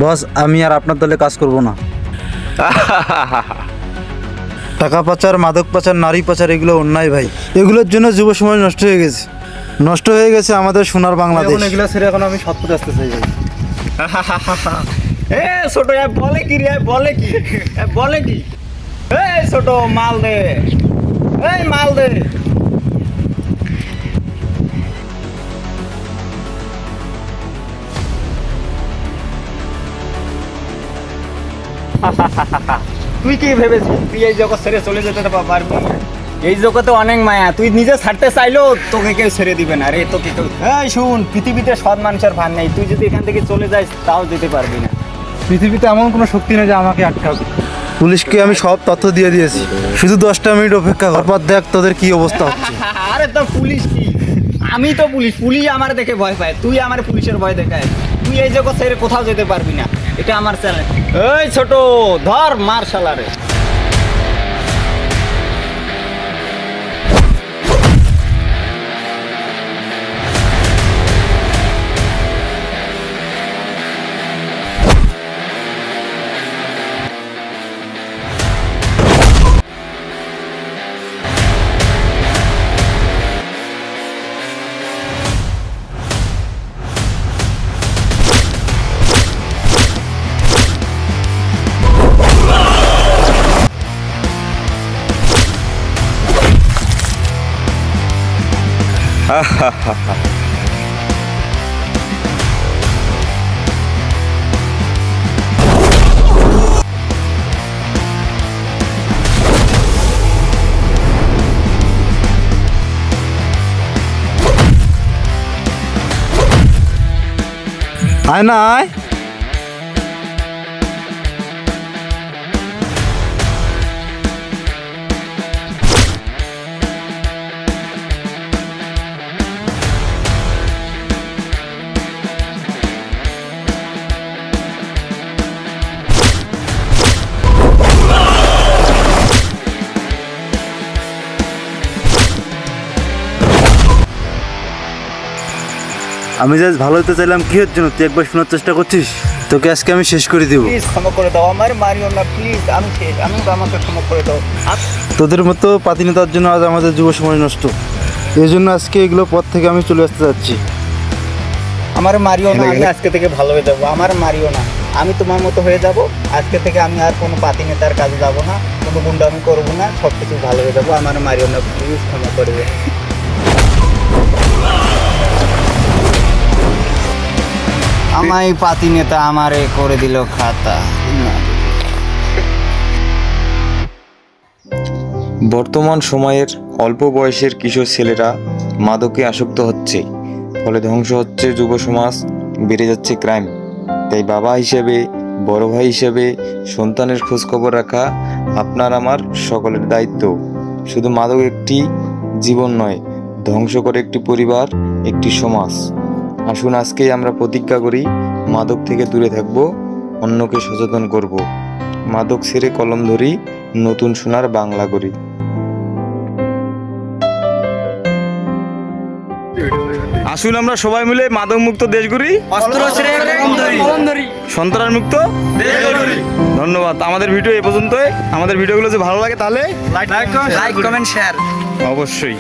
বস, আমি আর আপনার দলে কাজ করব না। টাকা পাচার, মাদক পাচার, নারী পাচার এগুলো অন্যায় ভাই। এগুলোর জন্য যুব সমাজ নষ্ট হয়ে গেছে, নষ্ট হয়ে গেছে আমাদের সোনার বাংলাদেশ। এগুলো ছেড়ে এখন আমি সৎ পথে আসতে চাই ভাই। এ ছোট বলে কি রে, বলে কি, বলে কি? এই ছোট মাল দে, এই মাল দে। তুই কি ভেবেছিস তুই এই জগৎ ছেড়ে চলে যেতে পারবি? এই জগতে অনেক মায়া, তুই নিজে ছাড়তে চাইলেও তোকে কেউ ছেড়ে দিবে না রে। তোকে কেউ, এই শুন, পৃথিবীতে সৎ মানুষের ভার নেই। তুই যদি এখান থেকে চলে যাস তাও যেতে পারবি না। পৃথিবীতে এমন কোনো শক্তি নেই যে আমাকে আটকাবে। পুলিশকে আমি সব তথ্য দিয়ে দিয়েছি, শুধু 10টা মিনিট অপেক্ষা কর, পর দেখ তোদের কি অবস্থা হচ্ছে। আরে তো পুলিশ কি, আমি তো পুলিশ, পুলিশ আমার দেখে ভয় পায়, তুই আমার পুলিশের ভয় দেখায়। তুই এই জগৎ ছেড়ে কোথাও যেতে পারবি না, এটা আমার চ্যালেঞ্জ। এই ছোট, ধর মার শালারে। আয় না আয়। আমি জাস্ট ভালো হতে চাইলাম, কি হচ্ছে জন্য তুই একবার শোনার চেষ্টা করছিস? তোকে আজকে আমি শেষ করে দিব। প্লিজ ক্ষমা করে দাও, আমার মারিও না প্লিজ, আমি শেষ, আমাকে ক্ষমা করে দাও। তোদের মতো পাতিনেতার জন্য আজ আমাদের যুব সমাজ নষ্ট। এই জন্য আজকে এগুলো পথ থেকে আমি চলে আসতে যাচ্ছি। আমার মারিও না, আমি আজকে থেকে ভালো হয়ে যাবো। আমার মারিও না, আমি তোমার মতো হয়ে যাব। আজকে থেকে আমি আর কোনো পাতি নেতার কাজে যাব না, কোনো গুন্ডামি করবো না, সব কিছু ভালো হয়ে যাবো। আমার মারিও না, প্লিজ ক্ষমা করে দে। আমায় পাতি নেতা আমারে করে দিল খাতা। বর্তমান সময়ের অল্প বয়সের কিশোর ছেলেরা মাদকে আসক্ত হচ্ছে, ফলে ধ্বংস হচ্ছে যুব সমাজ, বেড়ে যাচ্ছে ক্রাইম। তাই বাবা হিসেবে, বড় ভাই হিসেবে সন্তানের খোঁজ খবর রাখা আপনার আমার সকলের দায়িত্ব। শুধু মাদক একটি জীবন নয়, ধ্বংস করে একটি পরিবার, একটি সমাজ। আসুন আজকেই আমরা প্রতিজ্ঞা করি, মাদক থেকে দূরে থাকব, অন্যকে সচেতন করব। মাদক ছেড়ে কলম ধরি, নতুন সোনার বাংলা করি। আসুন আমরা সবাই মিলে মাদক মুক্ত দেশ গড়ি, অস্ত্র ছেড়ে কলম ধরি, সন্ত্রাস মুক্ত দেশ গড়ি। ধন্যবাদ। আমাদের ভিডিও এই পর্যন্তই। আমাদের ভিডিওগুলো যদি ভালো লাগে তাহলে লাইক কমেন্ট শেয়ার অবশ্যই।